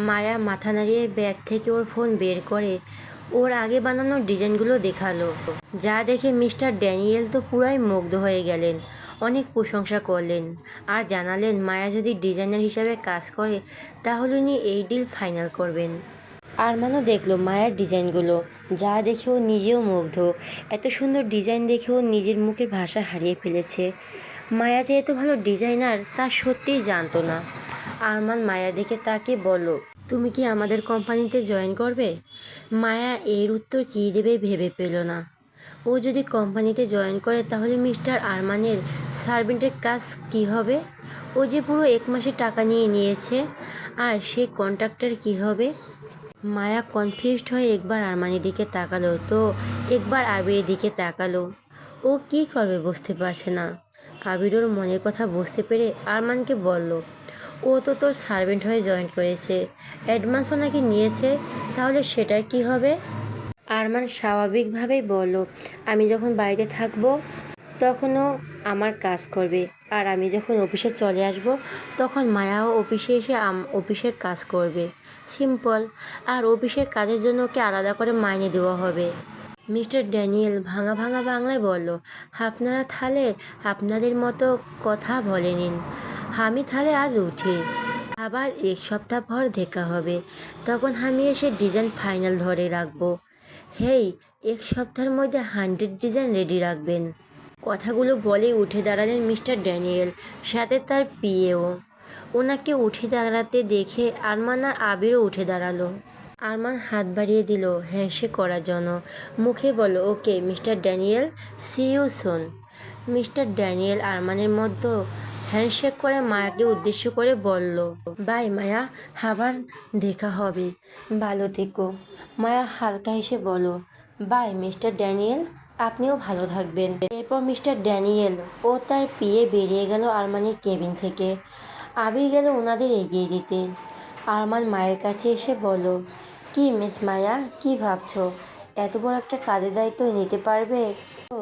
মায়া মাথা নাড়িয়ে ব্যাগ থেকে ওর ফোন বের করে ওর আগে বানানো ডিজাইনগুলো দেখালো। যা দেখে মিস্টার ড্যানিয়েল তো পুরাই মুগ্ধ হয়ে গেলেন। অনেক প্রশংসা করলেন আর জানালেন মায়া যদি ডিজাইনার হিসাবে কাজ করে তাহলে উনি এই ডিল ফাইনাল করবেন। আরমানও দেখলো মায়ার ডিজাইনগুলো, যা দেখেও নিজেও মুগ্ধ। এত সুন্দর ডিজাইন দেখেও নিজের মুখের ভাষা হারিয়ে ফেলেছে। মায়া যে এত ভালো ডিজাইনার তা সত্যিই জানতো না। আরমান মায়ার দিকে তাকিয়ে বলল, তুমি কি আমাদের কোম্পানিতে জয়েন করবে? মায়া এর উত্তর কী দেবে ভেবে পেল না। ও যদি কোম্পানিতে জয়েন করে তাহলে মিস্টার আরমানের সার্ভেন্টের কাজ কি হবে? ও যে পুরো 1 মাসের টাকা নিয়ে নিয়েছে। আর সেই কন্ট্রাক্টর কি হবে? মায়া কনফিউজড হয়ে একবার আরমানের দিকে তাকালো তো একবার আবিরের দিকে তাকালো। ও কি করবে বুঝতে পারছে না। আবির ওর মনের কথা বুঝতে পেরে আরমানকে বলল, ও তো তোর সার্ভেন্ট হয়ে জয়েন করেছে, অ্যাডভান্সও নাকি নিয়েছে, তাহলে সেটার কি হবে? আরমান স্বাভাবিকভাবেই বলল, আমি যখন বাড়িতে থাকবো তখনও আমার কাজ করবে, আর আমি যখন অফিসে চলে আসব তখন মায়াও অফিসে এসে অফিসের কাজ করবে। সিম্পল। আর অফিসের কাজের জন্য ওকে আলাদা করে মাইনে দেওয়া হবে। মিস্টার ড্যানিয়েল ভাঙা ভাঙা বাংলায় বলল, আপনারা তাহলে আপনাদের মতো কথা বলে নিন, আমি তাহলে আজ উঠি। আবার 1 সপ্তাহ পর দেখা হবে, তখন আমি এসে ডিজাইন ফাইনাল ধরে রাখবো। হেই, 1 সপ্তাহের মধ্যে 100 ডিজাইন রেডি রাখবেন। কথাগুলো বলে উঠে দাঁড়ালেন মিস্টার ড্যানিয়েল, সাথে তার পিএও। ওনাকে উঠে দাঁড়াতে দেখে আরমান আর আবিরও উঠে দাঁড়ালো। আরমান হাত বাড়িয়ে দিল হ্যান্ডশেক করার জন্য, মুখে বলল, okay mister Daniel, see you soon. Mister Daniel আরমানের মধ্যে হ্যান্ডশেক করে মায়াকে উদ্দেশ্য করে বলল, বাই মায়া, আবার দেখা হবে, ভালো থেকো। মায়া হালকা হেসে বলল, বাই মিস্টার ড্যানিয়েল, আপনিও ভালো থাকবেন। এরপর মিস্টার ড্যানিয়েল ও তার পিয়ে বেরিয়ে গেল আরমানের কেবিন থেকে। আবির গেল ওনাদের এগিয়ে দিতে। আরমান মায়ের কাছে এসে বলল, কি মিস মায়া, কি ভাবছো? এত বড় একটা কাজের দায়িত্ব নিতে পারবে তো?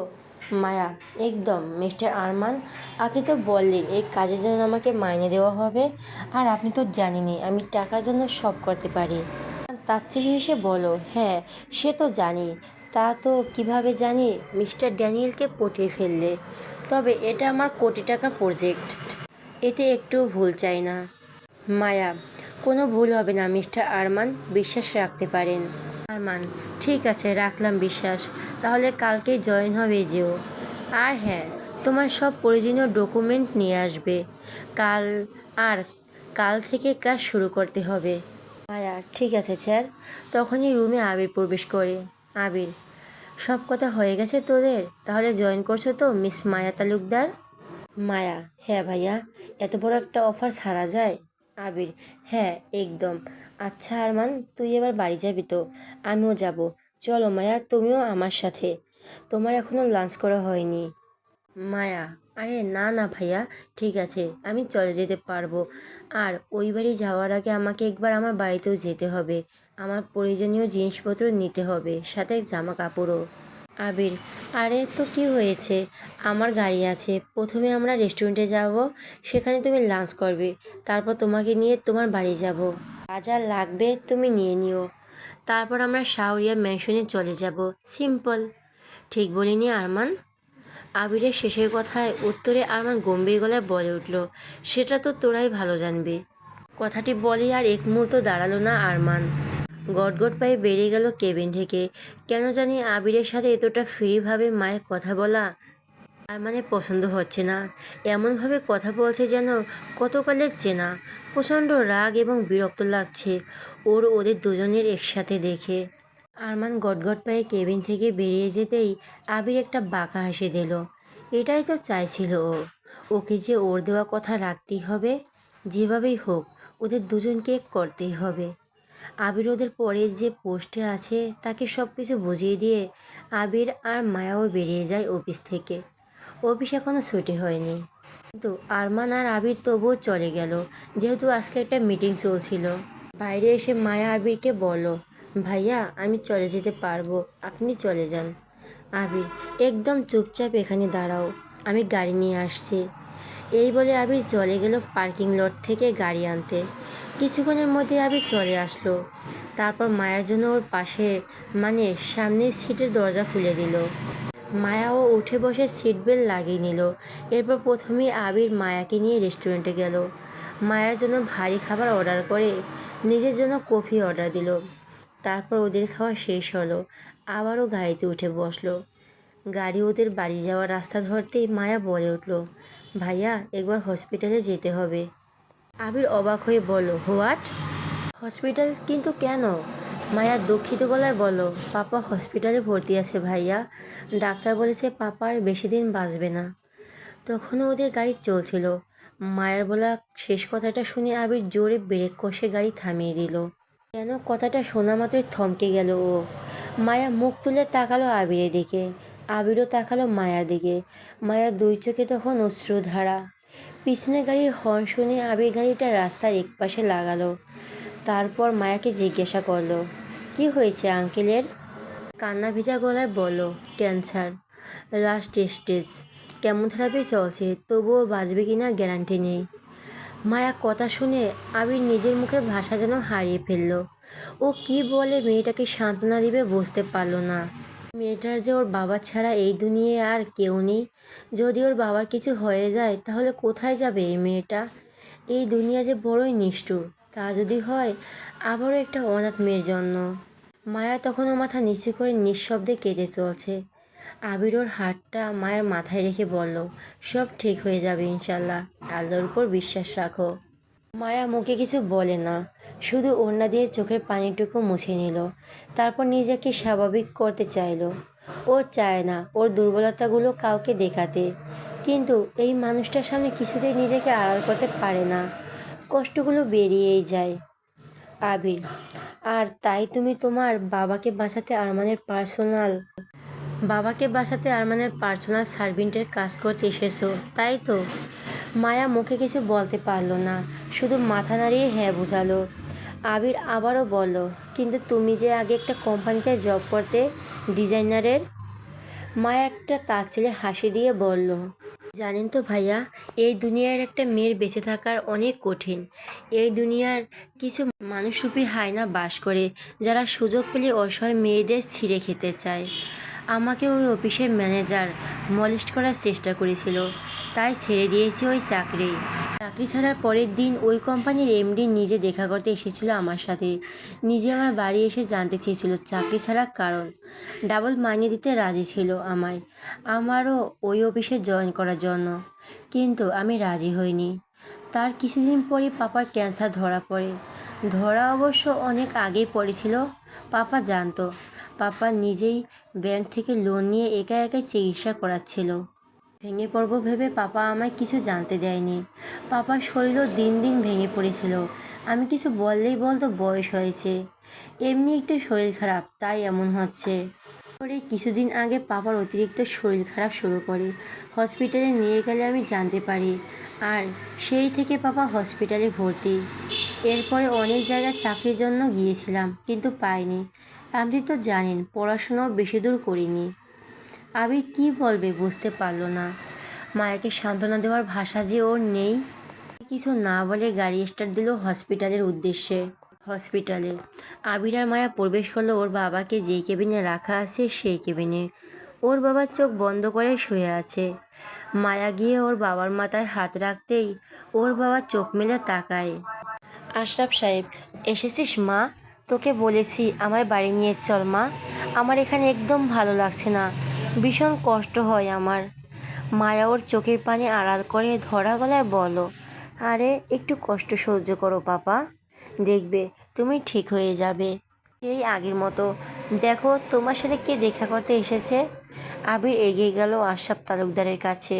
মায়া, একদম মিস্টার আরমান, আপনি তো বললেন এই কাজের জন্য আমাকে মাইনে দেওয়া হবে, আর আপনি তো জানেনই আমি টাকার জন্য সব করতে পারি। তাচ্ছিল্য হেসে বলো, হ্যাঁ সে তো জানি। তা তো কিভাবে জানি? মিস্টার ড্যানিয়েলকে পটিয়ে ফেললে। তবে এটা আমার কোটি টাকার প্রজেক্ট, এতে একটুও ভুল চাই না। মায়া, কোনো ভুল হবে না মিস্টার আরমান, বিশ্বাস রাখতে পারেন। আরমান, ঠিক আছে রাখলাম বিশ্বাস, তাহলে কালকেই জয়েন হবে যেও। আর হ্যাঁ, তোমার সব প্রয়োজনীয় ডকুমেন্ট নিয়ে আসবে। কাল আর কাল থেকে কাজ শুরু করতে হবে। মায়া, ঠিক আছে স্যার। তখনই রুমে আবির প্রবেশ করে। আবির, সব কথা হয়ে গেছে তোদের? তাহলে জয়েন করছো তো মিস মায়া তালুকদার? মায়া, হ্যাঁ ভাইয়া, এত বড় একটা অফার ছাড়া যায়? আবির, হ্যাঁ একদম। আচ্ছা আরমান, তুই এবার বাড়ি যাবি তো? আমিও যাব। চলো মায়া, তুমিও আমার সাথে। তোমার এখনো লাঞ্চ করা হয়নি। মায়া, আরে না না ভাইয়া, ঠিক আছে, আমি চলে যেতে পারবো। আর ওই বাড়ি যাওয়ার আগে আমাকে একবার আমার বাড়িতেও যেতে হবে। আমার প্রয়োজনীয় জিনিসপত্র নিতে হবে, সাথে জামা কাপড়ও। আবির, আরে তো কি হয়েছে, আমার গাড়ি আছে, প্রথমে আমরা রেস্টুরেন্টে যাব, সেখানে তুমি লাঞ্চ করবে, তারপর তোমাকে নিয়ে তোমার বাড়ি যাব। যা যা লাগবে তুমি নিয়ে নিও, তারপর আমরা শাওরিয়া ম্যানশনে চলে যাব। সিম্পল। ঠিক বলিনি আরমান? আবিরের শেষের কথায় উত্তরে আরমান গম্ভীর গলায় বলে উঠল, সেটা তো তোরাই ভালো জানবি। কথাটি বলে আর এক মুহূর্ত দাঁড়ালো না আরমান। গটগট পায়ে বেরিয়ে গেল কেবিন থেকে। কেন জানি আবিরের সাথে এতটা ফ্রিভাবে মায়ের কথা বলা আরমানের পছন্দ হচ্ছে না। এমনভাবে কথা বলছে যেন কতকালের চেনা। প্রচণ্ড রাগ এবং বিরক্ত লাগছে ওদের দুজনের একসাথে দেখে। আরমান গটগট পায়ে কেবিন থেকে বেরিয়ে যেতেই আবির একটা বাঁকা হাসি দিল। এটাই তো চাইছিল ও। ওকে যে ওর দেওয়া কথা রাখতেই হবে, যেভাবেই হোক ওদের দুজনকে করতেই হবে। আবির ওদের পরে যে পোস্টে আছে তাকে সব কিছু বুঝিয়ে দিয়ে আবির আর মায়াও বেরিয়ে যায় অফিস থেকে। অফিস এখনও ছুটি হয়নি, কিন্তু আরমান আর আবির তবুও চলে গেল, যেহেতু আজকে একটা মিটিং চলছিল। বাইরে এসে মায়া আবিরকে বলল, ভাইয়া আমি চলে যেতে পারবো, আপনি চলে যান। আবির, একদম চুপচাপ এখানে দাঁড়াও, আমি গাড়ি নিয়ে আসছি। এই বলে আবির চলে গেল পার্কিং লট থেকে গাড়ি আনতে। কিছুক্ষণের মধ্যে আবির চলে আসলো। তারপর মায়ার জন্য ওর পাশে মানে সামনের সিটের দরজা খুলে দিল। মায়াও উঠে বসে সিট বেল্ট লাগিয়ে নিল। এরপর প্রথমেই আবির মায়াকে নিয়ে রেস্টুরেন্টে গেল। মায়ার জন্য ভারী খাবার অর্ডার করে নিজের জন্য কফি অর্ডার দিল। তারপর ওদের খাওয়া শেষ হলো। আবারও গাড়িতে উঠে বসলো। গাড়ি ওদের বাড়ি যাওয়ার রাস্তা ধরতেই মায়া বলে উঠল, ভাইয়া একবার হসপিটালে যেতে হবে। আবির অবাক হয়ে বলল, হোয়াট? হসপিটাল কিন্তু কেন? মায়া দুঃখিত গলায় বলল, পাপা হসপিটালে ভর্তি আছে ভাইয়া। ডাক্তার বলেছে পাপা আর বেশি দিন বাঁচবে না। তখনও ওদের গাড়ি চলছিল। মায়ের বলা শেষ কথাটা শুনে আবির জোরে ব্রেক কষে গাড়ি থামিয়ে দিল। কেন কথাটা শোনা মাত্রই থমকে গেল ও। মায়া মুখ তুলে তাকালো আবিরের দিকে। আবিরও তাকালো মায়ার দিকে। মায়ার দুই চোখে তখন অশ্রুধারা। পিছনে গাড়ির হর্ন শুনে আবির গাড়িটা রাস্তার একপাশে লাগালো। তারপর মায়াকে জিজ্ঞাসা করলো, কি হয়েছে আঙ্কেলের? কান্না ভেজা গলায় বলল, ক্যান্সার, লাস্ট স্টেজ, কেমোথেরাপি চলছে, তবুও বাঁচবে কিনা গ্যারান্টি নেই। মায়া কথা শুনে আবির নিজের মুখের ভাষা যেন হারিয়ে ফেলল। ও কি বলে মেয়েটাকে সান্ত্বনা দিবে বুঝতে পারল না। মেয়েটার যে ওর বাবা ছাড়া এই দুনিয়ায় আর কেউ নেই। যদি ওর বাবার কিছু হয়ে যায় তাহলে কোথায় যাবে এই মেয়েটা? এই দুনিয়া যে বড়ই নিষ্ঠুর। তা যদি হয় আবারও একটা অনাথ মেয়ের জন্য। মায়া তখনও মাথা নিচু করে নিঃশব্দে কেঁদে চলছে। আবির ওর হাতটা মায়ের মাথায় রেখে বলল, সব ঠিক হয়ে যাবে ইনশাল্লাহ, আল্লাহর উপর বিশ্বাস রাখো। মায়া মুখে কিছু বলে না, শুধু ওড়না দিয়ে চোখের পানিটুকু মুছে নিল। তারপর নিজেকে স্বাভাবিক করতে চাইল। ও চায় না ওর দুর্বলতাগুলো কাউকে দেখাতে, কিন্তু এই মানুষটার সামনে কিছুতেই নিজেকে আড়াল করতে পারে না। কষ্টগুলো বেরিয়েই যায়। আবির, আর তাই তুমি তোমার বাবাকে বাঁচাতে আরমানের পার্সোনাল সার্ভেন্টের কাজ করতে এসেছো, তাই তো? মায়া মুখে কিছু বলতে পারল না, শুধু মাথা নাড়িয়ে হ্যাঁ বোঝালো। আবির আবারও বলল, কিন্তু তুমি যে আগে একটা কোম্পানিতে জব করতে, ডিজাইনারের। মায়া একটা তাচ্ছিল্যের হাসি দিয়ে বলল, জানেন তো ভাইয়া, এই দুনিয়ার একটা মেয়ের বেঁচে থাকার অনেক কঠিন। এই দুনিয়ার কিছু মানুষরূপী হায়না বাস করে, যারা সুযোগ পেলে অসহায় মেয়েদের ছিঁড়ে খেতে চায়। আমাকে ওই অফিসের ম্যানেজার মলেস্ট করার চেষ্টা করেছিল, তাই ছেড়ে দিয়েছি ওই চাকরি। চাকরি ছাড়ার পরের দিন ওই কোম্পানির এমডি নিজে দেখা করতে এসেছিল আমার সাথে। নিজে আমার বাড়ি এসে জানতে চেয়েছিল চাকরি ছাড়ার কারণ। ডাবল মাইনে দিতে রাজি ছিল আমারও ওই অফিসে জয়েন করার জন্য, কিন্তু আমি রাজি হইনি। তার কিছুদিন পরই পাপার ক্যান্সার ধরা পড়ে। ধরা অবশ্য অনেক আগেই পড়েছিল। পাপা জানতো। পাপা নিজেই ব্যাংক থেকে লোন নিয়ে একা একাই চিকিৎসা করাচ্ছিল। ভেঙে পড়ব ভেবে পাপা আমায় কিছু জানতে দেয়নি। পাপার শরীরও দিন দিন ভেঙে পড়েছিল। আমি কিছু বললেই বলতো বয়স হয়েছে, এমনি একটু শরীর খারাপ, তাই এমন হচ্ছে। পরে কিছুদিন আগে পাপার অতিরিক্ত শরীর খারাপ শুরু করে। হসপিটালে নিয়ে গেলে আমি জানতে পারি, আর সেই থেকে পাপা হসপিটালে ভর্তি। এরপরে অনেক জায়গায় চাকরির জন্য গিয়েছিলাম, কিন্তু পাইনি। আপনি তো জানেন পড়াশোনাও বেশি দূর করিনি। আবির কি বলবে বুঝতে পারল না। মায়াকে সান্ত্বনা দেওয়ার ভাষা যে ওর নেই। কিছু না বলে গাড়ি স্টার্ট দিল হসপিটালের উদ্দেশ্যে। হসপিটালে আবির আর মায়া প্রবেশ করলো ওর বাবাকে যেই কেবিনে রাখা আছে সেই কেবিনে। ওর বাবার চোখ বন্ধ করে শুয়ে আছে। মায়া গিয়ে ওর বাবার মাথায় হাত রাখতেই ওর বাবা চোখ মেলে তাকায়। আশরাফ সাহেব, এসেছিস মা? তোকে বলেছি আমায় বাড়ি নিয়ে চল মা, আমার এখানে একদম ভালো লাগছে না, ভীষণ কষ্ট হয় আমার। মায়া ওর চোখের পানি আড়াল করে ধরা গলায় বলো, আরে একটু কষ্ট সহ্য করো পাপা, দেখবে তুমি ঠিক হয়ে যাবে। এই আগের মতো। দেখো তোমার সাথে কে দেখা করতে এসেছে। আবির এগিয়ে গেল আশরাফ তালুকদারের কাছে।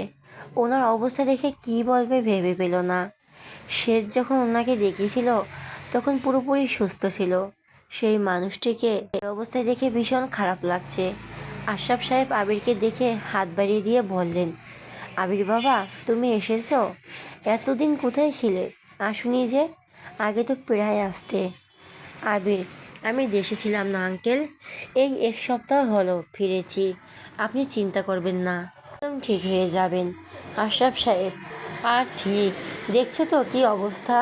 ওনার অবস্থা দেখে কি বলবে ভেবে পেল না। শেষ যখন ওনাকে দেখিয়েছিল তখন পুরোপুরি সুস্থ ছিল। সেই মানুষটিকে এই অবস্থায় দেখে ভীষণ খারাপ লাগছে। আশরাফ সাহেব আবিরকে দেখে হাত বাড়িয়ে দিয়ে বললেন, আবির বাবা তুমি এসেছো? এতদিন কোথায় ছিলে? আসুনি যে, আগে তো প্রায় আসতে। আবির, আমি দেশে ছিলাম না আঙ্কেল, এই এক সপ্তাহ হলো ফিরেছি। আপনি চিন্তা করবেন না, একদম ঠিক হয়ে যাবেন। আশরাফ সাহেব, আর ঠিক, দেখছো তো কি অবস্থা।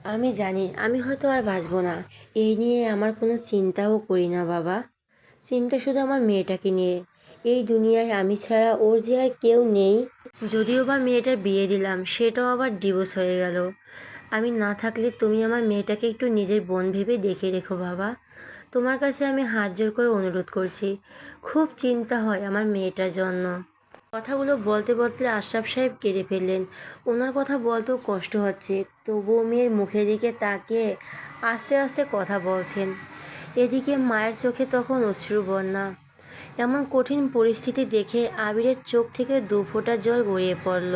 আমি জানি আমি হয়তো আর বাঁচবো না, এই নিয়ে আমার কোনো চিন্তাও করি না বাবা। চিন্তা শুধু আমার মেয়েটাকে নিয়ে। এই দুনিয়ায় আমি ছাড়া ওর যে আর কেউ নেই। যদিও বা মেয়েটার বিয়ে দিলাম, সেটাও আবার ডিভোর্স হয়ে গেল। আমি না থাকলে তুমি আমার মেয়েটাকে একটু নিজের বোন ভেবে দেখে রেখো বাবা। তোমার কাছে আমি হাত জোর করে অনুরোধ করছি। খুব চিন্তা হয় আমার মেয়েটার জন্য। কথাগুলো বলতে বলতে আশরাফ সাহেব কেঁদে ফেললেন। ওনার কথা বলতেও কষ্ট হচ্ছে, তবুও মেয়ের মুখের দিকে তাকিয়ে আস্তে আস্তে কথা বলছেন। এদিকে মায়ের চোখে তখন অশ্রু বন্যা। এমন কঠিন পরিস্থিতি দেখে আবিরের চোখ থেকে দু ফোঁটা জল গড়িয়ে পড়ল।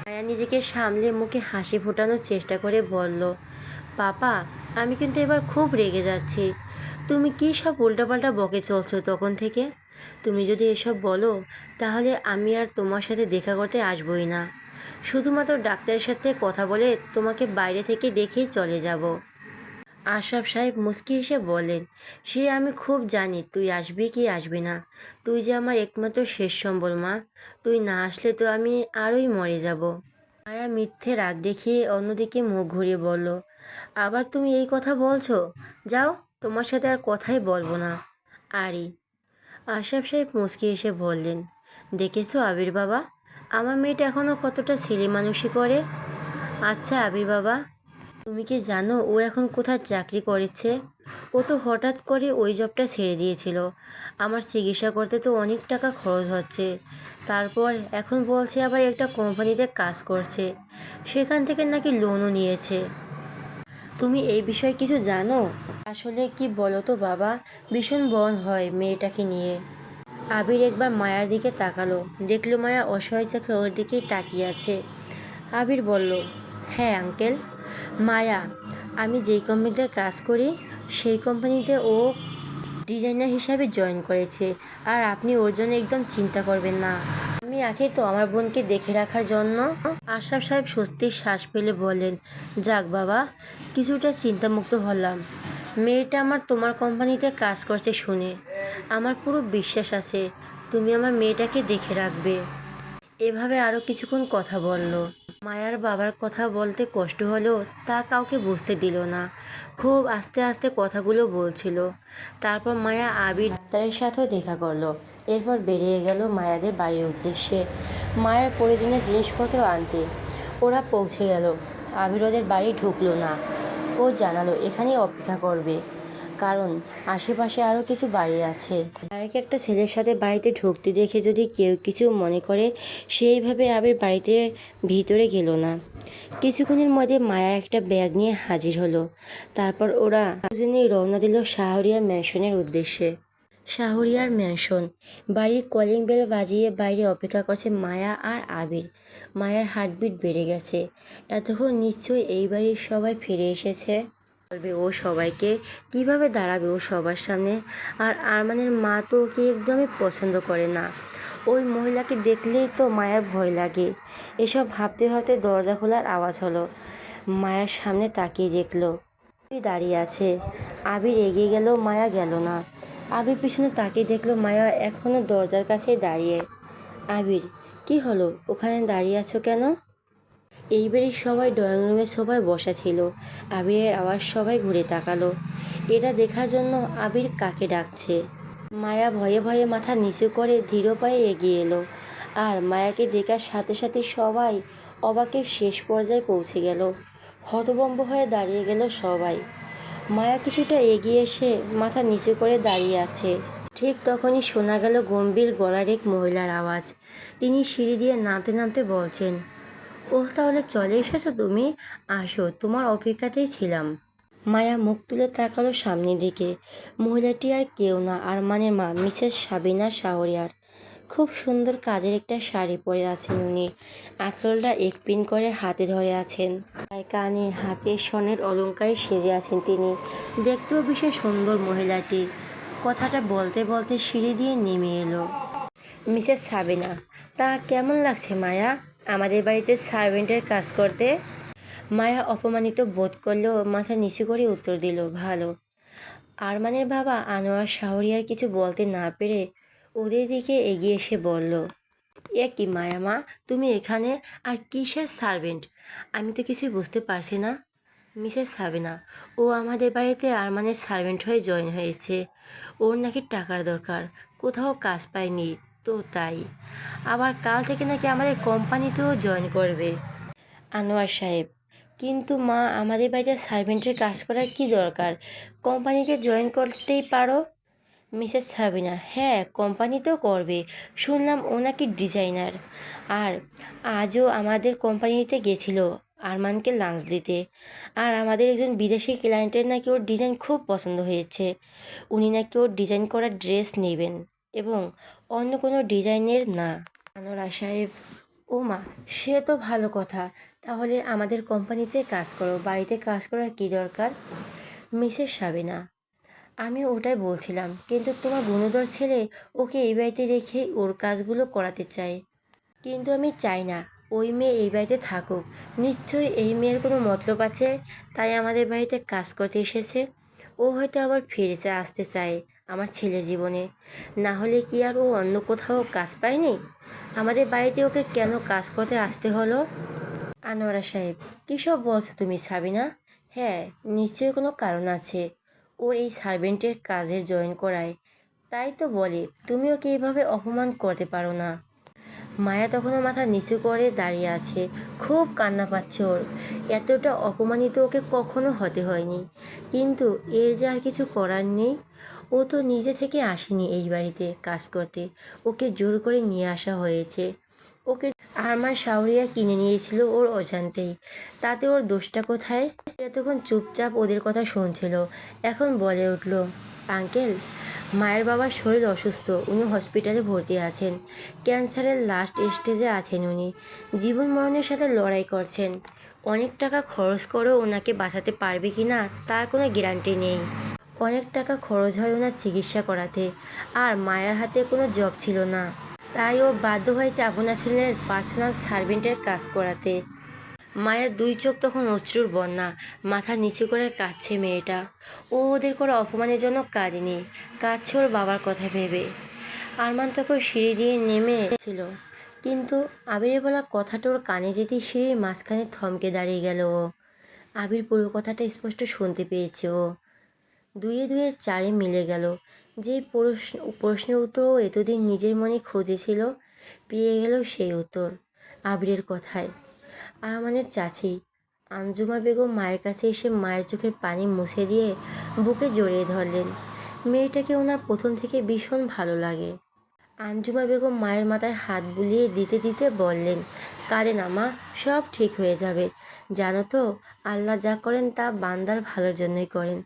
মায়া নিজেকে সামলে মুখে হাসি ফোটানোর চেষ্টা করে বলল, পাপা, আমি কিন্তু এবার খুব রেগে যাচ্ছি। তুমি কী সব উল্টাপাল্টা বকে চলছো তখন থেকে। তুমি যদি এসব বলো, তাহলে আমি আর তোমার সাথে দেখা করতে আসবই না। শুধুমাত্র ডাক্তারের সাথে কথা বলে তোমাকে বাইরে থেকে দেখেই চলে যাব। আশরাফ সাহেব মুচকি হেসে বলেন, সে আমি খুব জানি তুই আসবি কি আসবি না। তুই যে আমার একমাত্র শেষ সম্বল মা। তুই না আসলে তো আমি আরোই মরে যাব। মায়া মিথ্যে রাগ দেখিয়ে অন্যদিকে মুখ ঘুরিয়ে বলল, আবার তুমি এই কথা বলছো? যাও, তোমার সাথে আর কথাই বলবো না। আরি। আশরাফ সাহেব মুচকি এসে বললেন, দেখেছো আবির বাবা, আমার মেয়েটা এখনও কতটা ছেলে মানুষই করে। আচ্ছা আবির বাবা, তুমি কি জানো ও এখন কোথায় চাকরি করেছে? ও তো হঠাৎ করে ওই জবটা ছেড়ে দিয়েছিল। আমার চিকিৎসা করতে তো অনেক টাকা খরচ হচ্ছে। তারপর এখন বলছে আবার একটা কোম্পানিতে কাজ করছে, সেখান থেকে নাকি লোনও নিয়েছে। তুমি এই বিষয়ে কিছু জানো? আসলে কি বলো তো বাবা, ভীষণ বন হয় মেয়েটাকে নিয়ে। আবির একবার মায়ার দিকে তাকালো, দেখলো মায়া অসহায় চোখে ওর দিকেই তাকিয়ে আছে। আবির বলল, হ্যাঁ আঙ্কেল। মায়া, আমি যেই কোম্পানিতে কাজ করি সেই কোম্পানিতে ও ডিজাইনার হিসাবে জয়েন করেছে। আর আপনি ওর জন্য একদম চিন্তা করবেন না, আমি আছি তো আমার বোনকে দেখে রাখার জন্য। আশরাফ সাহেব স্বস্তির শ্বাস ফেলে বললেন, যাক বাবা, কিছুটা চিন্তামুক্ত হলাম। মেয়েটা আমার তোমার কোম্পানিতে কাজ করছে শুনে আমার পুরো বিশ্বাস আছে তুমি আমার মেয়েটাকে দেখে রাখবে। এভাবে আরও কিছুক্ষণ কথা বলল। মায়ার বাবার কথা বলতে কষ্ট হলেও তা কাউকে বুঝতে দিল না। খুব আস্তে আস্তে কথাগুলো বলছিল। তারপর মায়া আবির ডাক্তারের সাথেও দেখা করলো। এরপর বেরিয়ে গেল মায়াদের বাড়ির উদ্দেশ্যে মায়ের প্রয়োজনীয় জিনিসপত্র আনতে। ওরা পৌঁছে গেল। আবির ওদের বাড়ি ঢুকলো না। ও জানালো এখানেই অপেক্ষা করবে, কারণ আশেপাশে আরও কিছু বাড়ি আছে। মায়াকে একটা ছেলের সাথে বাড়িতে ঢুকতে দেখে যদি কেউ কিছু মনে করে, সেইভাবে আবির বাড়িতে ভিতরে গেল না। কিছুক্ষণের মধ্যে মায়া একটা ব্যাগ নিয়ে হাজির হলো। তারপর ওরা দুজনেই রওনা দিল শাহরিয়ার ম্যানশনের উদ্দেশ্যে। শাহরিয়ার ম্যানশন। বাড়ির কলিং বেল বাজিয়ে বাইরে অপেক্ষা করছে মায়া আর আবির। মায়ার হার্টবিট বেড়ে গেছে। এতক্ষণ নিশ্চয়ই এই বাড়ির সবাই ফিরে এসেছে। বলবে ও সবাইকে, কিভাবে দাঁড়াবে ও সবার সামনে। আর আরমানের মা তো ওকে একদমই পছন্দ করে না। ওই মহিলাকে দেখলেই তো মায়ার ভয় লাগে। এসব ভাবতে ভাবতে দরজা খোলার আওয়াজ হলো। মায়ার সামনে তাকিয়ে দেখলো দাঁড়িয়ে আছে। আবির এগিয়ে গেল, মায়া গেল না। আবির পিছনে তাকিয়ে দেখলো মায়া এখনো দরজার কাছেই দাঁড়িয়ে। আবির, কি হলো, ওখানে দাঁড়িয়ে আছো কেন? এই বাড়ির সবাই ড্রয়িং রুমে সবাই বসা ছিল। আবিরের আওয়াজ সবাই ঘুরে তাকালো। এটা দেখার জন্য আবির কাকে ডাকছে। মায়া ভয়ে ভয়ে মাথা নিচু করে ধীর পায়ে এগিয়ে এলো। আর মায়াকে দেখার সাথে সাথে সবাই অবাকের শেষ পর্যায়ে পৌঁছে গেল। হতভম্ব হয়ে দাঁড়িয়ে গেল সবাই। মায়া কিছুটা এগিয়ে এসে মাথা নিচু করে দাঁড়িয়ে আছে। ঠিক তখনই শোনা গেল গম্ভীর গলার এক মহিলার আওয়াজ। তিনি সিঁড়ি দিয়ে নামতে নামতে বলছেন, ওহ তাহলে চলে এসেছো তুমি, আসো, তোমার অপেক্ষাতেই ছিলাম। মায়া মুখ তুলে তাকালো সামনের দিকে। মহিলাটি আর কেউ না, আরমানের মা, মিসেস সাবিনা শাহরিয়ার। খুব সুন্দর কাজের একটা শাড়ি পরে আছেন উনি। আঁচলটা এক পিন করে হাতে ধরে আছেন। গায়ে কানে হাতে স্বর্ণের অলংকারে সেজে আছেন তিনি। দেখতেও বিশেষ সুন্দর মহিলাটি। কথাটা বলতে বলতে সিঁড়ি দিয়ে নেমে এলো। মিসেস সাবিনা, তা কেমন লাগছে মায়া আমাদের বাড়িতে সার্ভেন্টের কাজ করতে? মায়া অপমানিত বোধ করলেও মাথা নিচু করে উত্তর দিল, ভালো। আরমানের বাবা আনোয়ার শাহরিয়ার কিছু বলতে না পেরে ওদের দিকে এগিয়ে এসে বলল, এ কি মায়া মা, তুমি এখানে? আর কিসের সার্ভেন্ট? আমি তো কিছুই বুঝতে পারছি না। মিসেস সাবিনা, ও আমাদের বাড়িতে আরমানের সার্ভেন্ট হয়ে জয়েন হয়েছে। ওর নাকি টাকার দরকার, কোথাও কাজ পায়নি, তো তাই। আবার কাল থেকে নাকি আমাদের কোম্পানিতেও জয়েন করবে। আনোয়ার সাহেব, কিন্তু মা, আমাদের বাড়িতে সার্ভেন্টের কাজ করার কি দরকার? কোম্পানিতে জয়েন করতেই পারো। মিসেস সাবিনা, হ্যাঁ, কোম্পানিতেও করবে। শুনলাম ও নাকি ডিজাইনার। আর আজও আমাদের কোম্পানিতে গেছিল আরমানকে লাঞ্চ দিতে। আর আমাদের একজন বিদেশি ক্লায়েন্টের নাকি ওর ডিজাইন খুব পছন্দ হয়েছে। উনি নাকি ওর ডিজাইন করা ড্রেস নেবেন এবং অন্য কোনো ডিজাইনের না। আনোয়ার সাহেব, ও মা, সে তো ভালো কথা। তাহলে আমাদের কোম্পানিতে কাজ করো, বাড়িতে কাজ করার কি দরকার? মিসেস সাবিনা, আমি ওটাই বলছিলাম, কিন্তু তোমার গুণধর ছেলে ওকে এই বাড়িতে রেখে ওর কাজগুলো করাতে চায়। কিন্তু আমি চাই না ওই মেয়ে এই বাড়িতে থাকুক। নিশ্চয়ই এই মেয়ের কোনো মতলব আছে, তাই আমাদের বাড়িতে কাজ করতে এসেছে। ও হয়তো আবার ফিরে আসতে চায় আমার ছেলের জীবনে। না হলে কি আর ও অন্য কোথাও কাজ পায়নি? আমাদের বাড়িতে ওকে কেন কাজ করতে আসতে হলো? আনোয়ারা সাহেব, কী সব বলছো তুমি সাবিনা? হ্যাঁ, নিশ্চয়ই কোনো কারণ আছে ওর এই সার্ভেন্টের কাজে জয়েন করায়। তাই তো বলে তুমি ওকে এইভাবে অপমান করতে পারো না। মায়া তখনও মাথা নিচু করে দাঁড়িয়ে আছে, খুব কান্না পাচ্ছে ওর। এতটা অপমানিত ওকে কখনো হতে হয়নি, কিন্তু এর যে আর কিছু করার নেই। ও তো নিজে থেকে আসেনি এই বাড়িতে কাজ করতে, ওকে জোর করে নিয়ে আসা হয়েছে। ওকে আরমান শাওরিয়া কিনে নিয়েছিল ওর অজান্তেই, তাতে ওর দোষটা কোথায়? এতক্ষণ চুপচাপ ওদের কথা শুনছিল, এখন বলে উঠল, আঙ্কেল, মায়ের বাবার শরীর অসুস্থ, উনি হসপিটালে ভর্তি আছেন। ক্যান্সারের লাস্ট স্টেজে আছেন উনি, জীবন মরণের সাথে লড়াই করছেন। অনেক টাকা খরচ করেও ওনাকে বাঁচাতে পারবে কি না তার কোনো গ্যারান্টি নেই। অনেক টাকা খরচ হয় ওনার চিকিৎসা করাতে, আর মায়ের হাতে কোনো জব ছিল না, তাই ও বাধ্য হয়েছে আপনার ছেলের পার্সোনাল সার্ভেন্টের কাজ করাতে। মায়ের দুই চোখ তখন অশ্রুর বন্যা, মাথা নিচু করে কাঁদছে মেয়েটা। ও ওদের করা অপমানের জন্য কাঁদেনি, কাঁদছে ওর বাবার কথা ভেবে। আরমান তখন সিঁড়ি দিয়ে নেমে ছিল, কিন্তু আবিরের বলা কথাটা ওর কানে যেতেই সিঁড়ির মাঝখানে থমকে দাঁড়িয়ে গেল ও। আবির পুরো কথাটা স্পষ্ট শুনতে পেয়েছে ও। দুয়ে দুয়ে চারে মিলে গেল। যে প্রশ্নের উত্তর ও এতদিন নিজের মনে খুঁজেছিল, পেয়ে গেল সেই উত্তর আবিরের কথায়। আরমানের চাচি আঞ্জুমা বেগম মায়ের কাছে এসে মায়ের চোখের পানি মুছে দিয়ে বুকে জড়িয়ে ধরলেন। মেয়েটাকে ওনার প্রথম থেকে ভীষণ ভালো লাগে। আঞ্জুমা বেগম মায়ের মাথায় হাত বুলিয়ে দিতে দিতে বললেন, কাঁদে না মা, সব ঠিক হয়ে যাবে। জানো তো, আল্লাহ যা করেন তা বান্দার ভালোর জন্যই করেন,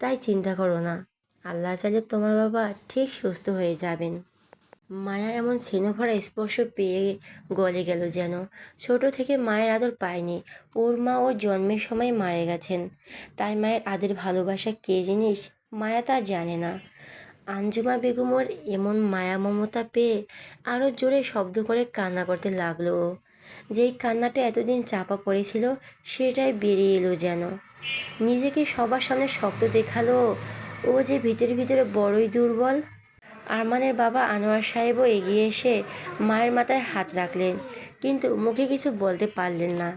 তাই চিন্তা করো না। আল্লাহ চাইলে তোমার বাবা ঠিক সুস্থ হয়ে যাবেন। মায়া এমন স্নেহভরা স্পর্শ পেয়ে গলে গেল যেন। ছোট থেকে মায়ের আদর পায়নি। ওর মা ওর জন্মের সময় মারা গেছেন, তাই মায়ের আদর ভালোবাসা কী জিনিস মায়া তা জানে না। আঞ্জুমা বেগম ওর এমন মায়া মমতা পেয়ে আরও জোরে শব্দ করে কান্না করতে লাগলো ও। যেই কান্নাটা এতদিন চাপা পড়েছিল সেটাই বেরিয়ে এলো যেন। নিজেকে সবার সামনে শক্ত দেখালো ও, যে ভিতরে ভিতরে বড়ই দুর্বল। আরমানের বাবা আনোয়ার সাহেবও এগিয়ে এসে মায়ের মাথায় হাত রাখলেন, কিন্তু মুখে কিছু বলতে পারলেন না।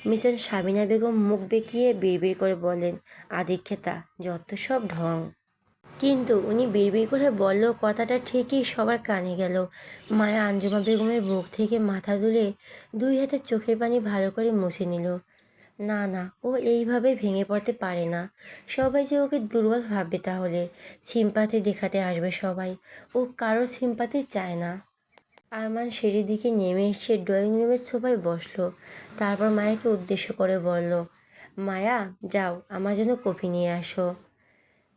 মিসেস সাবিনা বেগম মুখ বেঁকিয়ে বিড়বিড় করে বললেন, আদিক্ষেতা, যত সব ঢং। কিন্তু উনি বিড়বিড় করে বলল কথাটা ঠিকই সবার কানে গেল। মায়া আঞ্জুমা বেগমের মুখ থেকে মাথা তুলে দুই হাতে চোখের পানি ভালো করে মুছে নিল। না না, ও এইভাবে ভেঙে পড়তে পারে না। সবাই যে ওকে দুর্বল ভাববে তাহলে। সিম্পাথি দেখাতে আসবে সবাই, ও কারোর সিম্পাথি চায় না। আরমান সিঁড়ির দিকে নেমে এসে ড্রয়িং রুমের সোফায় বসলো। তারপর মায়াকে উদ্দেশ্য করে বলল, মায়া, যাও আমার জন্য কফি নিয়ে আসো।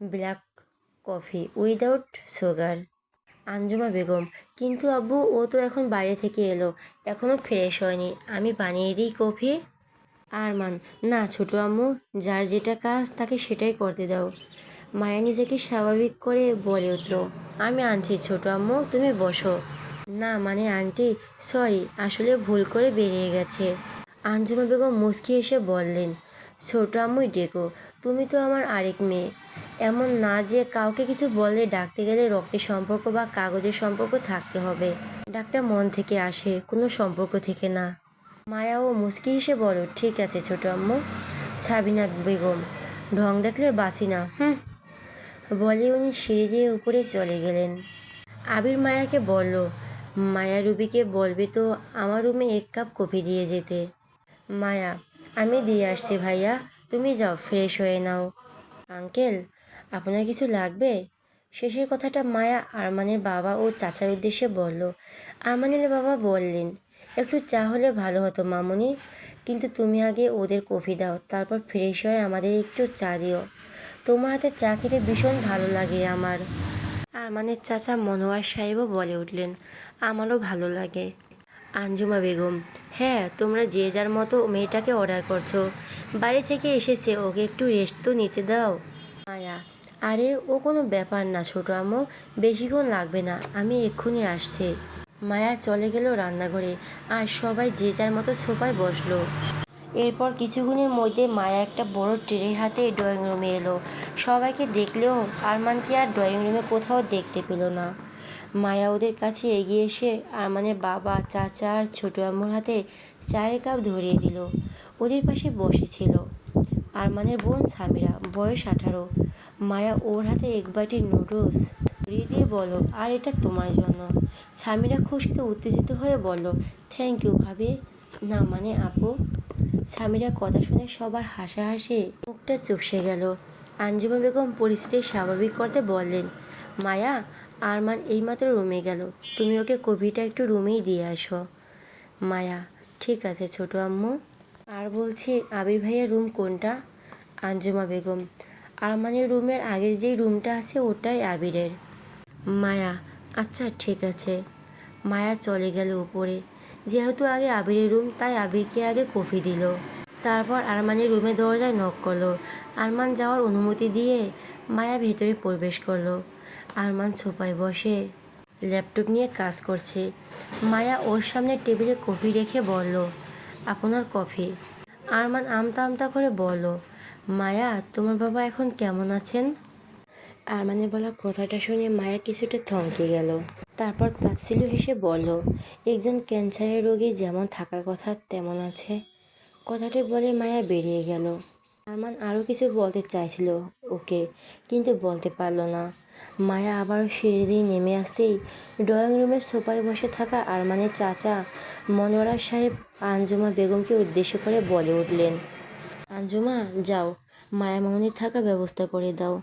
Black coffee without sugar. Anjuma Begum, কিন্তু আব্বু, ও তো এখন বাইরে থেকে এলো, এখনও ফ্রেশ হয়নি, আমি বানিয়ে দিই কফি। আরমান, না ছোটো আম্মু, যার যেটা কাজ তাকে সেটাই করতে দাও। মায়া নিজেকে স্বাভাবিক করে বলে উঠল, আমি আনছি ছোটো আম্মু, তুমি বসো। না মানে আন্টি, সরি, আসলে ভুল করে বেরিয়ে গেছে। আঞ্জুমা বেগম মুচকি এসে বললেন, ছোটো আম্মুই ডেকো, তুমি তো আমার আরেক মেয়ে। এমন না যে কাউকে কিছু বললে ডাকতে গেলে রক্তের সম্পর্ক বা কাগজের সম্পর্ক থাকতে হবে। ডাকটা মন থেকে আসে, কোনো সম্পর্ক থেকে না। মায়াও মুচকি হেসে বলো, ঠিক আছে ছোট আম্মু। সাবিনা বেগম, ঢং দেখলে বাঁচি না, হুম, বলে উনি সিঁড়ি দিয়ে উপরে চলে গেলেন। আবির মায়াকে বলল, মায়া রুবিকে বলবে তো আমার রুমে 1 কাপ কফি দিয়ে যেতে। মায়া, আমি দিয়ে আসছি ভাইয়া, তুমি যাও ফ্রেশ হয়ে নাও। আঙ্কেল, আপনার কিছু লাগবে? শেষের কথাটা মায়া আরমানের বাবা ও চাচার উদ্দেশ্যে বলল। আরমানের বাবা বললেন, একটু চা হলে ভালো হতো মামুনি, কিন্তু তুমি আগে ওদের কফি দাও, তারপর ফ্রেশ হয়ে আমাদের একটু চা দিও। তোমার হাতে চা খেতে ভীষণ ভালো লাগে আমার। আরমানের চাচা মনোয়ার সাহেবও বলে উঠলেন, আমারও ভালো লাগে। আঞ্জুমা বেগম, হ্যাঁ, তোমরা যে যার মতো মেয়েটাকে অর্ডার করছো, বাড়ি থেকে এসেছে, ওকে একটু রেস্ট তো নিতে দাও। মায়া, আরে ও কোনো ব্যাপার না ছোট আম্মু, বেশিক্ষণ লাগবে না, আমি এক্ষুনি আসছি। মায়া চলে গেল রান্নাঘরে, আর সবাই যে যার মতো সোফায় বসলো। এরপর কিছুক্ষণের মধ্যে মায়া একটা বড় ট্রে হাতে ড্রয়িং রুমে এলো। সবাইকে দেখলেও আরমানকে আর ড্রয়িং রুমে কোথাও দেখতে পেল না। মায়া ওদের কাছে এগিয়ে এসে আরমানের বাবা, চাচা আর ছোট আম্মুর হাতে চায়ের কাপ ধরিয়ে দিল। ওদের পাশে বসেছিল আরমানের বোন সামিরা, বয়স 18। মায়া ওর হাতে এক বাটি নুডলস ধরিয়ে দিয়ে বলল, আর এটা তোমার জন্য। সামিরা খুশিতে উত্তেজিত হয়ে বলল, থ্যাংক ইউ ভাবি। না মানে আপু। সামিরা কথা শুনে সবার হাসাহাসি মুখটা চুপসে গেল। আঞ্জুমা বেগম পরিস্থিতি স্বাভাবিক করতে বললেন, মায়া, আরমান এইমাত্র রুমে গেল, তুমি ওকে কফিটা একটু রুমেই দিয়ে আসো। মায়া, ঠিক আছে ছোট আম্মু। আর বলছি, আবির ভাইয়ের রুম কোনটা? আঞ্জুমা বেগম, আরমানের রুমের আগের যেই রুমটা আছে ওটাই আবিরের। মায়া, আচ্ছা ঠিক আছে। মায়া চলে গেল উপরে। যেহেতু আগে আবিরের রুম, তাই আবিরকে আগে কফি দিল। তারপর আরমানের রুমে দরজায় নক করলো। আরমান যাওয়ার অনুমতি দিয়ে মায়া ভেতরে প্রবেশ করলো। আরমান সোফায় বসে ল্যাপটপ নিয়ে কাজ করছে। মায়া ওর সামনে টেবিলে কফি রেখে বলল, আপনার কফি। আরমান আমতা আমতা করে বলল, মায়া, তোমার বাবা এখন কেমন আছেন? আরমানের বলা কথাটা শুনে মায়া কিছুটা থমকে গেল। তারপর তাচ্ছিল্য হেসে বলল, একজন ক্যান্সারের রোগী যেমন থাকার কথা তেমন আছে। কথাটা বলে মায়া বেরিয়ে গেল। আরমান আরও কিছু বলতে চাইছিল ওকে, কিন্তু বলতে পারল না। মায়া আবারও সিঁড়ি দিয়ে নেমে আসতেই ড্রয়িং রুমের সোফায় বসে থাকা আরমানের চাচা মনোয়ার সাহেব আঞ্জুমা বেগমকে উদ্দেশ্য করে বলে উঠলেন, আঞ্জুমা, যাও, মায়া মামুনির থাকার ব্যবস্থা করে দাও।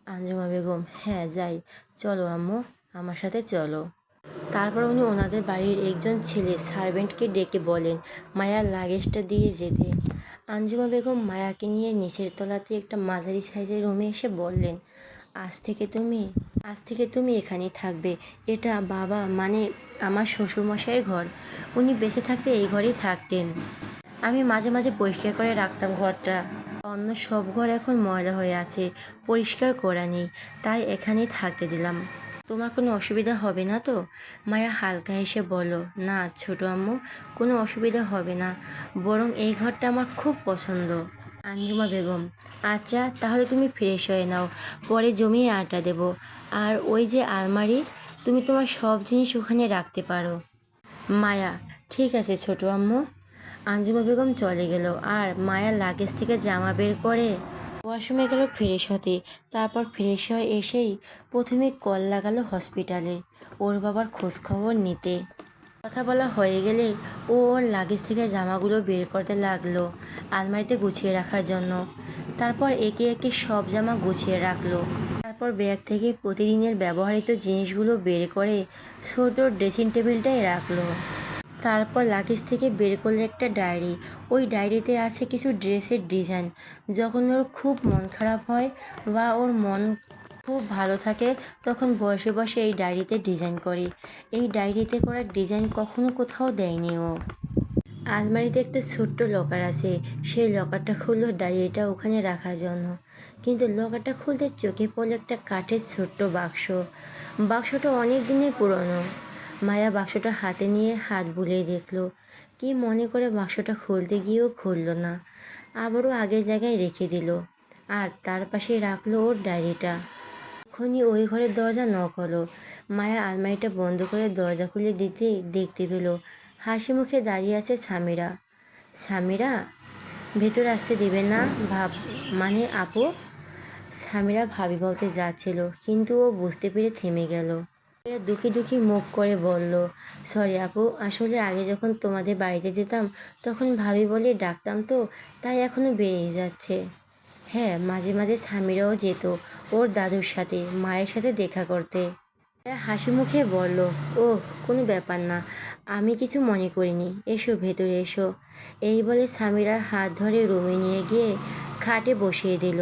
আঞ্জুমা বেগম, হ্যাঁ যাই, চলো আম্মু, আমার সাথে চলো। তারপর উনি ওনাদের বাড়ির একজন ছেলে সার্ভেন্টকে ডেকে বলেন মায়ার লাগেজটা দিয়ে যেতে। আঞ্জুমা বেগম মায়াকে নিয়ে নিচের তলাতে একটা মাঝারি সাইজের রুমে এসে বললেন, আজ থেকে তুমি এখানেই থাকবে। এটা বাবা মানে আমার শ্বশুরমশাইয়ের ঘর। উনি বেঁচে থাকতে এই ঘরেই থাকতেন। আমি মাঝে মাঝে পরিষ্কার করে রাখতাম ঘরটা। অন্য সব ঘর এখন ময়লা হয়ে আছে, পরিষ্কার করা নেই, তাই এখানেই থাকতে দিলাম। তোমার কোনো অসুবিধা হবে না তো? মায়া হালকা হেসে বলল, না ছোট আম্মু, কোনো অসুবিধা হবে না, বরং এই ঘরটা আমার খুব পছন্দ। আঞ্জুমা বেগম, আচ্ছা তাহলে তুমি ফ্রেশ হয়ে নাও, পরে জমিয়ে আটা দেবো। আর ওই যে আলমারি, তুমি তোমার সব জিনিস ওখানে রাখতে পারো। মায়া, ঠিক আছে ছোট আম্মু। আঞ্জুমা বেগম চলে গেল আর মায়া লাগেজ থেকে জামা বের করে ওয়াশরুমে গেল ফ্রেশ হতে। তারপর ফ্রেশ হয়ে এসেই প্রথমে কল লাগালো হসপিটালে ওর বাবার খোঁজ খবর নিতে। কথা বলা হয়ে গেলে ও ওর লাগেজ থেকে জামাগুলো বের করতে লাগলো আলমারিতে গুছিয়ে রাখার জন্য। তারপর একে একে সব জামা গুছিয়ে রাখলো। তারপর ব্যাগ থেকে প্রতিদিনের ব্যবহৃত জিনিসগুলো বের করে ছোট ড্রেসিং টেবিলটায় রাখলো। তারপর লাগেজ থেকে বের করলে একটা ডায়েরি। ওই ডায়েরিতে আছে কিছু ড্রেসের ডিজাইন। যখন ওর খুব মন খারাপ হয় বা ওর মন খুব ভালো থাকে, তখন বসে বসে এই ডায়েরিতে ডিজাইন করে। এই ডায়েরিতে করা ডিজাইন কখনো কোথাও দেয়নি ও। আলমারিতে একটা ছোট্ট লকার আছে, সেই লকারটা খুললো ডায়েরিটা ওখানে রাখার জন্য। কিন্তু লকারটা খুলতে চোখে পড়লো একটা কাঠের ছোট্ট বাক্স। বাক্সটা অনেক দিনের পুরনো। মায়া বাক্সটা হাতে নিয়ে হাত বুলিয়ে দেখলো। কি মনে করে বাক্সটা খুলতে গিয়েও খুলল না, আবারও আগের জায়গায় রেখে দিল। আর তার পাশে রাখলো ওর ডায়েরিটা। তখনই ওই ঘরের দরজা নক হলো। মায়া আলমারিটা বন্ধ করে দরজা খুলে দিতেই দেখতে পেল হাসি মুখে দাঁড়িয়ে আছে সামিরা। সামিরা, ভেতরে আসতে দেবে না? ভাব মানে আপু? সামিরা ভাবি বলতে যাচ্ছিল, কিন্তু ও বুঝতে পেরে থেমে গেল। এরা দুঃখী দুঃখী মুখ করে বলল, সরি আপু, আসলে আগে যখন তোমাদের বাড়িতে যেতাম তখন ভাবি বলে ডাকতাম, তো তাই এখনও বেড়েই যাচ্ছে। হ্যাঁ, মাঝে মাঝে সামিরাও যেত ওর দাদুর সাথে, মায়ের সাথে দেখা করতে। হাসি মুখে বলল, ওহ, কোনো ব্যাপার না, আমি কিছু মনে করিনি, এসো ভেতরে এসো। এই বলে সামিরার হাত ধরে রুমে নিয়ে গিয়ে খাটে বসিয়ে দিল।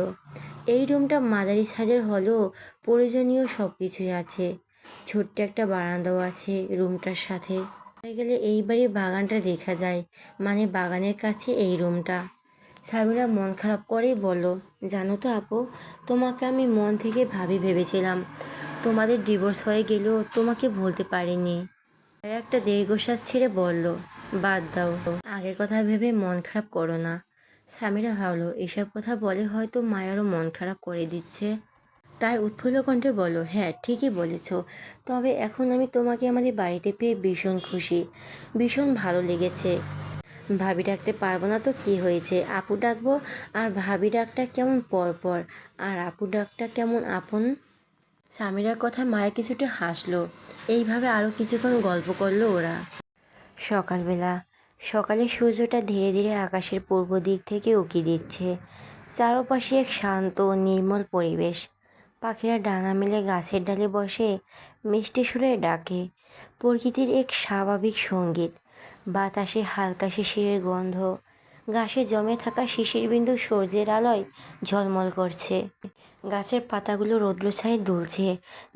এই রুমটা মাঝারি সাইজের হলেও প্রয়োজনীয় সব কিছুই আছে। ছোট্ট একটা বারান্দাও আছে রুমটার সাথে। গেলে এই বাড়ির বাগানটা দেখা যায়, মানে বাগানের কাছে এই রুমটা। সামিরা মন খারাপ করেই বলল, জানো তো আপু, তোমাকে আমি মন থেকে ভাবি ভেবেছিলাম। তোমাদের ডিভোর্স হয়ে গেলেও তোমাকে ভুলতে পারিনি। একটা দীর্ঘশ্বাস ছেড়ে বলল, বাদ দাও, আগের কথা ভেবে মন খারাপ করো না। সামিরা ভাবলো এসব কথা বলে হয়তো মায়ারও মন খারাপ করে দিচ্ছে, তাই উৎফুল্ল কণ্ঠে বলল, হ্যাঁ ঠিকই বলেছ, তবে এখন আমি তোমাকে আমাদের বাড়িতে পেয়ে ভীষণ খুশি, ভীষণ ভালো লেগেছে। ভাবি ডাকতে পারবো না তো কি হয়েছে, আপু ডাকবো। আর ভাবি ডাকটা কেমন পরপর, আর আপু ডাকটা কেমন আপন। সামিরার কথা মায়া কিছুটা হাসলো। এইভাবে আরও কিছুক্ষণ গল্প করলো ওরা। সকালবেলা, সকালে সূর্যটা ধীরে ধীরে আকাশের পূর্ব দিক থেকে উঁকি দিচ্ছে। চারপাশে এক শান্ত ও নির্মল পরিবেশ। পাখিরা ডানা মেলে গাছের ডালে বসে মিষ্টি সুরে ডাকে। প্রকৃতির এক স্বাভাবিক সঙ্গীত। বাতাসে হালকা শিশিরের গন্ধ। ঘাসে জমে থাকা শিশির বিন্দু সূর্যের আলোয় ঝলমল করছে। গাছের পাতাগুলো রৌদ্র ছায়ে দুলছে,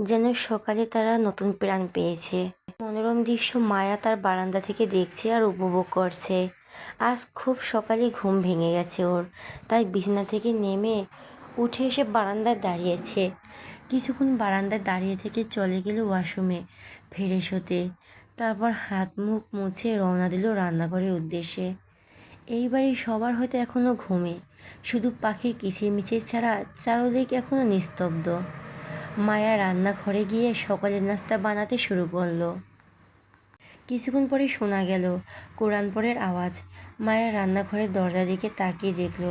যেন সকালে তারা নতুন প্রাণ পেয়েছে। মনোরম দৃশ্য মায়া তার বারান্দা থেকে দেখছে আর উপভোগ করছে। আজ খুব সকালে ঘুম ভেঙে গেছে ওর, তাই বিছানা থেকে নেমে উঠে এসে বারান্দায় দাঁড়িয়েছে। কিছুক্ষণ বারান্দায় দাঁড়িয়ে থেকে চলে গেল ওয়াশরুমে ফ্রেশ হতে। তারপর হাত মুখ মুছে রওনা দিল রান্নাঘরের উদ্দেশ্যে। এই বাড়ির সবার হয়তো এখনও ঘুমে, শুধু পাখির কিচিরমিচির ছাড়া চারদিক এখনও নিস্তব্ধ। মায়া রান্নাঘরে গিয়ে সকালের নাস্তা বানাতে শুরু করলো। কিছুক্ষণ পরে শোনা গেল কোরআন পড়ার আওয়াজ। মায়া রান্নাঘরের দরজার দিকে তাকিয়ে দেখল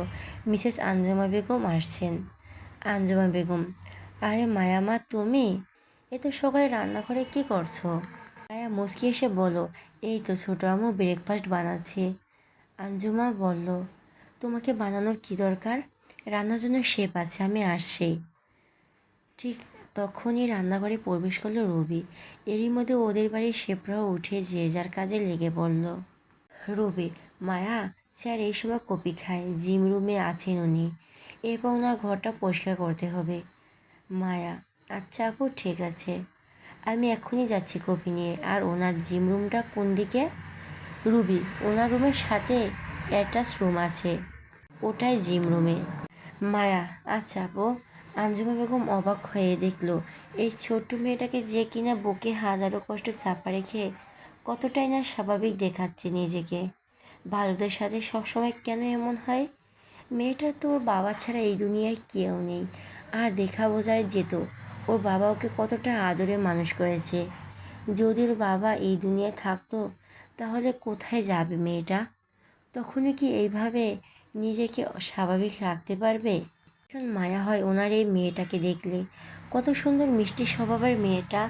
মিসেস আঞ্জুমা বেগম আসছেন। আঞ্জুমা বেগম, আরে মায়া মা, তুমি এত সকালে রান্নাঘরে কি করছো? মায়া মুচকি এসে বলল, এই তো ছোটো আম্মু ব্রেকফাস্ট বানাচ্ছি। আঞ্জুমা বলল, তোমাকে বানানোর কি দরকার, রান্নার জন্য শেফ আছে, আমি আসছি। ঠিক তখনই রান্নাঘরে প্রবেশ করলো রবি। এরই মধ্যে ওদের বাড়ির শেফরাও উঠে যে যার কাজে লেগে পড়ল। রবি, মায়া, স্যার এই সময় কফি খায়, জিম রুমে আছেন উনি, এরপর ওনার ঘরটা পরিষ্কার করতে হবে। মায়া, আচ্ছা আপু, ঠিক আছে, আমি এক্ষুনি যাচ্ছি কফি নিয়ে। আর ওনার জিম রুমটা কোন দিকে? রুবি, ওনার রুমের সাথে অ্যাটাচ রুম আছে, ওটাই জিম রুমে। মায়া, আচ্ছা আপু। আঞ্জুমা বেগম অবাক হয়ে দেখলো এই ছোট্ট মেয়েটাকে, যে কিনা বুকে হাজারো কষ্ট চাপা রেখে কতটাই না স্বাভাবিক দেখাচ্ছে নিজেকে। ভারতের সাথে সবসময় কেন এমন হয়? মেয়েটার তো ওর বাবা ছাড়া এই দুনিয়ায় কেউ নেই। আর দেখা বোঝায় যেত ওর বাবা ওকে কতটা আদরে মানুষ করেছে। যদি ওর বাবা এই দুনিয়ায় থাকতো তাহলে কোথায় যাবে মেয়েটা? তখনই কি এইভাবে নিজেকে স্বাভাবিক রাখতে পারবে? ভীষণ মায়া হয় ওনার এই মেয়েটাকে দেখলে। কত সুন্দর মিষ্টি স্বভাবের মেয়েটা,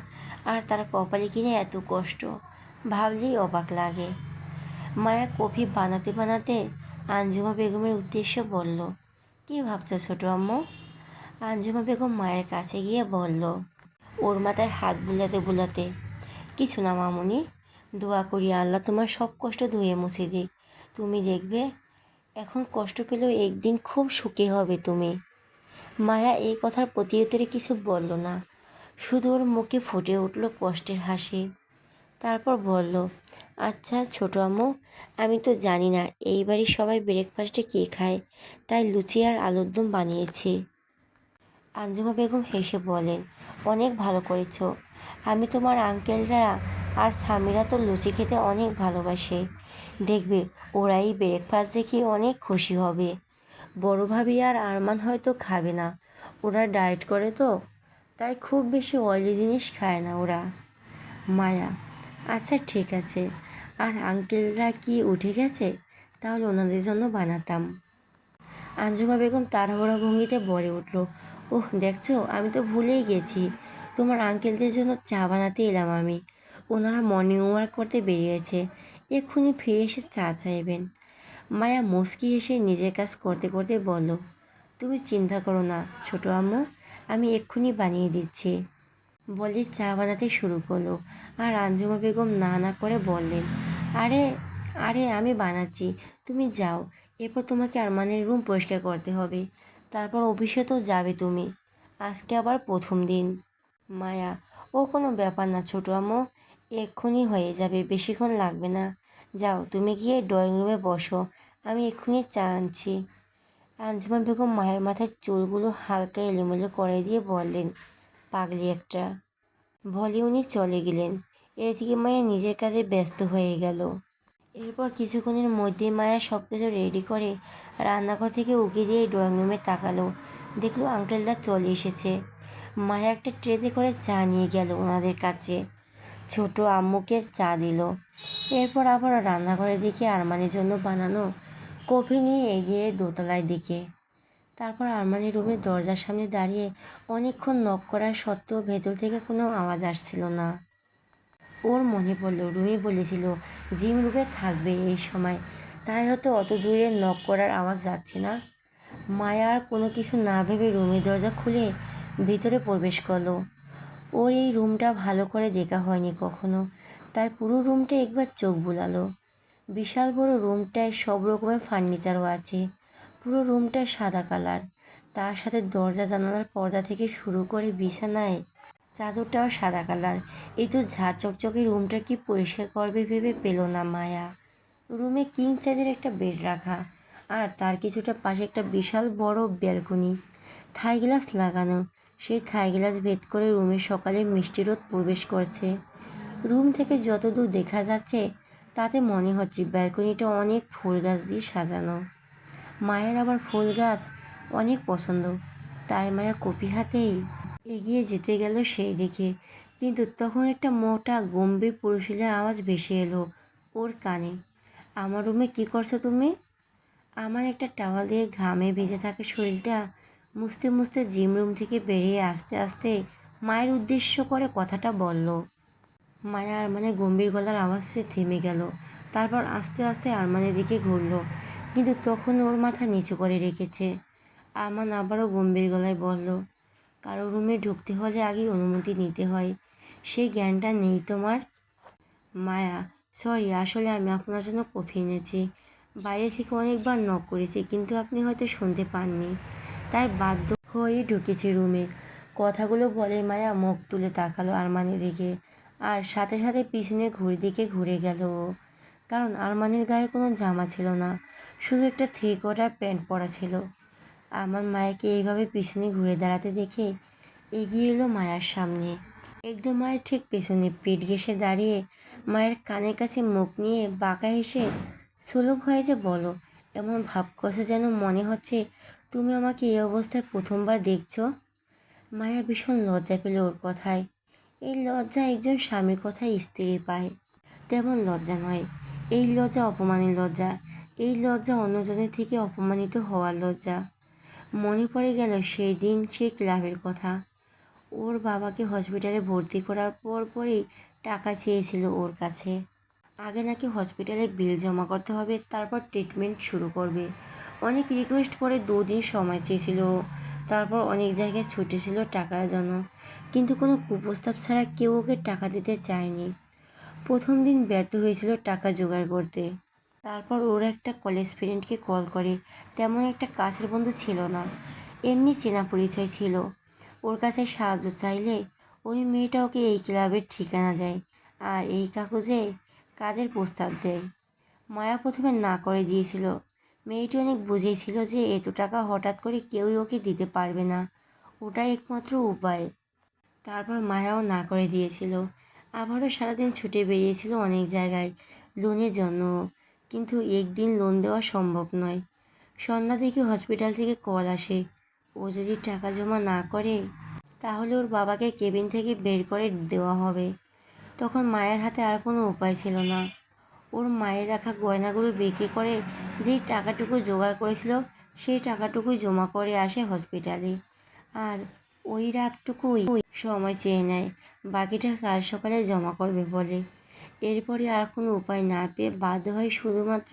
আর তার কপালে কিনে এত কষ্ট, ভাবলেই অবাক লাগে। মায়া কফি বানাতে বানাতে আঞ্জুমা বেগমের উদ্দেশ্যে বলল, কী ভাবছো ছোটো আম্মু? আঞ্জুমা বেগম মায়ের কাছে গিয়ে বলল, ওর মাথায় হাত বুলাতে বুলাতে, কিছু না মামুনি, দোয়া করি আল্লাহ তোমার সব কষ্ট ধুয়ে মুছে দিক। তুমি দেখবে এখন কষ্ট পেলেও একদিন খুব সুখী হবে তুমি। মায়া এই কথার প্রতিউত্তরে কিছু বলল না, শুধু ওর মুখে ফুটে উঠল কষ্টের হাসি। তারপর বলল, আচ্ছা ছোটো আম্মু, আমি তো জানি না এই বাড়ির সবাই ব্রেকফাস্টে কী খায়, তাই লুচি আর আলুর দম বানিয়েছি। আঞ্জুমা বেগম হেসে বলেন, অনেক ভালো করেছো। আমি তোমার আঙ্কেলরা আর স্বামীরা তো লুচি খেতে অনেক ভালোবাসে, দেখবে ওরা এই ব্রেকফাস্ট দেখে অনেক খুশি হবে। বড় ভাবি আর আরমান হয়তো খাবে না, ওরা ডায়েট করে তো, তাই খুব বেশি অয়েলি জিনিস খায় না ওরা। মায়া: আচ্ছা ঠিক আছে। আর আঙ্কেলরা কি উঠে গেছে? তাহলে ওনাদের জন্য বানাতাম। আঞ্জুমা বেগম তাড়াহুড়া ভঙ্গিতে বলে উঠল, ওহ দেখছো, আমি তো ভুলেই গেছি, তোমার আঙ্কেলদের জন্য চা বানাতে এলাম আমি। ওনারা মর্নিং ওয়াক করতে বেরিয়েছে, এক্ষুনি ফিরে এসে চা চাইবেন। মায়া মুচকি হেসে নিজের কাজ করতে করতে বলল, তুমি চিন্তা করো না ছোটো আম্মু, আমি এক্ষুনি বানিয়ে দিচ্ছি। বলে চা বানাতে শুরু করলো। আর আঞ্জুমা বেগম না না করে বললেন, আরে আরে আমি বানাচ্ছি, তুমি যাও। এরপর তোমাকে আরমানের রুম পরিষ্কার করতে হবে, তারপর অফিসে তো যাবে তুমি, আজকে আবার প্রথম দিন। মায়া: ও কোনো ব্যাপার না ছোটো আম্মু, এক্ষুনি হয়ে যাবে, বেশিক্ষণ লাগবে না। যাও তুমি গিয়ে ড্রয়িং রুমে বসো, আমি এক্ষুনি চা আনছি। আঞ্জুমা বেগম মায়ের মাথার চুলগুলো হালকা এলোমেলো করে দিয়ে বললেন, পাগলি একটা। বলে উনি চলে গেলেন। এদিকে মায়া নিজের কাজে ব্যস্ত হয়ে গেল। এরপর কিছুক্ষণের মধ্যেই মায়া সব কিছু রেডি করে রান্নাঘর থেকে উকি দিয়ে ড্রয়িং রুমে তাকালো। দেখলো আঙ্কেলরা চলে এসেছে। মায়া একটা ট্রেতে করে চা নিয়ে গেল ওনাদের কাছে, ছোট আম্মুকে চা দিল। এরপর আবার রান্নাঘরের দিকে আরমানের জন্য বানানো কফি নিয়ে এগিয়ে দোতলায় দিকে। তারপর আরমানের রুমের দরজার সামনে দাঁড়িয়ে অনেকক্ষণ নক করার সত্ত্বেও ভেতর থেকে কোনো আওয়াজ আসছিল না। ওর মনে পড়ল রুমি বলেছিল জিম রুমে থাকবে এই সময়, তাই হয়তো অত দূরে নক করার আওয়াজ যাচ্ছে না। মায়া আর কোনো কিছু না ভেবে রুমের দরজা খুলে ভিতরে প্রবেশ করলো। ওর এই রুমটা ভালো করে দেখা হয়নি কখনো, তাই পুরো রুমটা একবার চোখ বুলালো। বিশাল বড় রুমটায় সব রকমের ফার্নিচারও আছে। পুরো রুমটা সাদা কালার, তার সাথে দরজা জানালার পর্দা থেকে শুরু করে বিছানায় চাদরটাও সাদা কালার। এই তো ঝাঁ চকচকে রুমটা কি পরিষ্কার করবে ভেবে পেল না মায়া। রুমে কিং সাইজের একটা বেড রাখা, আর তার কিছুটা পাশে একটা বিশাল বড় ব্যালকনি, থাই গ্লাস লাগানো। সেই থাই গ্লাস ভেদ করে রুমে সকালে মিষ্টি রোদ প্রবেশ করছে। রুম থেকে যতদূর দেখা যাচ্ছে তাতে মনে হচ্ছে ব্যালকনিটা অনেক ফুল গাছ দিয়ে সাজানো। মায়ের আবার ফুল গাছ অনেক পছন্দ, তাই মায়া কপি হাতেই এগিয়ে যেতে গেল সেই দিকে। কিন্তু তখন একটা মোটা গম্ভীর পুরুষের আওয়াজ ভেসে এলো ওর কানে, আমার রুমে কি করছো তুমি? আমার একটা টাওয়াল দিয়ে ঘামে ভিজে থাকে শরীরটা মুছতে মুছতে জিম রুম থেকে বেরিয়ে আস্তে আস্তে মায়ের উদ্দেশ্য করে কথাটা বলল। মায়া আরমানের গম্ভীর গলার আওয়াজে থেমে গেল। তারপর আস্তে আস্তে আরমানের দিকে ঘুরল, কিন্তু তখন ওর মাথা নিচু করে রেখেছে। আরমান আবারও গম্ভীর গলায় বলল, কারো রুমে ঢুকতে হলে আগে অনুমতি নিতে হয়, সেই জ্ঞানটা নেই তোমার? মায়া: সরি, আসলে আমি আপনার জন্য কফি এনেছি। বাইরে থেকে অনেকবার নক করেছি, কিন্তু আপনি হয়তো শুনতে পাননি, তাই বাধ্য হয়েই ঢুকেছি রুমে। কথাগুলো বলে মায়া মুখ তুলে তাকালো আরমানের দিকে, আর সাথে সাথে পিছনে ঘুরে দিকে ঘুরে গেল ও। কারণ আরমানের গায়ে কোনো জামা ছিল না, শুধু একটা থ্রি কোয়ার্টার প্যান্ট পরা ছিল। আমার মায়াকে এইভাবে পিছনে ঘুরে দাঁড়াতে দেখে এগিয়ে এলো মায়ার সামনে। একদম মায়ের ঠিক পেছনে পিঠ ঘেঁষে দাঁড়িয়ে মায়ের কানের কাছে মুখ নিয়ে বাঁকা হেসে সুলভ হয়ে যে বলো, এমন ভাব করছে যেন মনে হচ্ছে তুমি আমাকে এই অবস্থায় প্রথমবার দেখছো। মায়া ভীষণ লজ্জা পেল ওর কথায়। এই লজ্জা একজন স্বামীর কথায় স্ত্রী পায়, তেমন লজ্জা নয়। এই লজ্জা অপমানের লজ্জা, এই লজ্জা অন্যজনের থেকে অপমানিত হওয়ার লজ্জা। মনে পড়ে গেল সেই দিন সেই ক্লাবের কথা। ওর বাবাকে হসপিটালে ভর্তি করার পরই টাকা চেয়েছিল ওর কাছে। আগে নাকি হসপিটালে বিল জমা করতে হবে, তারপর ট্রিটমেন্ট শুরু করবে। অনেক রিকোয়েস্ট করে 2 দিন সময় চেয়েছিল ও। তারপর অনেক জায়গায় ছুটেছিল টাকার জন্য, কিন্তু কোনো কুপ্রস্তাব ছাড়া কেউ ওকে টাকা দিতে চায়নি। প্রথম দিন ব্যর্থ হয়েছিল টাকা জোগাড় করতে। তারপর ওর একটা কলেজ ফ্রেন্ডকে কল করে, তেমন একটা কাছের বন্ধু ছিল না, এমনি চেনা পরিচয় ছিল। ওর কাছে সাহায্য চাইলে ওই মেয়েটা ওকে এই ক্লাবের ঠিকানা দেয় আর এই কাগজে কাজের প্রস্তাব দেয়। মায়া প্রথমে না করে দিয়েছিল। মেয়েটি অনেক বুঝেছিল যে এত টাকা হঠাৎ করে কেউই ওকে দিতে পারবে না, ওটাই একমাত্র উপায়। তারপর মায়াও না করে দিয়েছিল। আবারও সারাদিন ছুটে বেরিয়েছিল অনেক জায়গায় লোনের জন্য, কিন্তু একদিন লোন দেওয়া সম্ভব নয়। সন্ধ্যা থেকে হসপিটাল থেকে কল আসে, ও যদি টাকা জমা না করে তাহলে ওর বাবাকে কেবিন থেকে বের করে দেওয়া হবে। তখন মায়ের হাতে আর কোনো উপায় ছিল না। ওর মায়ের রাখা গয়নাগুলো বিক্রি করে যেই টাকাটুকু জোগাড় করেছিল সেই টাকাটুকুই জমা করে আসে হসপিটালে। আর ওই রাতটুকুই সময় চেয়ে নেয়, বাকিটা কাল সকালে জমা করবে বলে। এরপরে আর কোনো উপায় না পেয়ে বাধ্য হয়ে শুধুমাত্র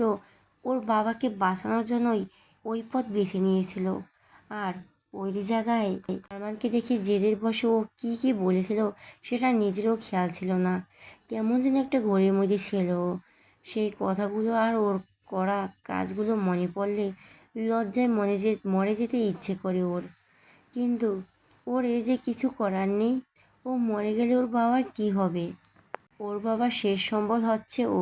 ওর বাবাকে বাঁচানোর জন্যই ওই পথ বেছে নিয়েছিল। আর ওই জায়গায় আরমানকে দেখে জেদের বসে ও কী বলেছিল সেটা নিজেরও খেয়াল ছিল না। কেমন যেন একটা ঘড়ির মধ্যে ছিল ও। সেই কথাগুলো আর ওর করা কাজগুলো মনে পড়লে লজ্জায় মরে যেতে ইচ্ছে করে ওর। কিন্তু ওর এ যে কিছু করার নেই। ও মরে গেলে ওর বাবার কী হবে? ওর বাবার শেষ সম্বল হচ্ছে ও।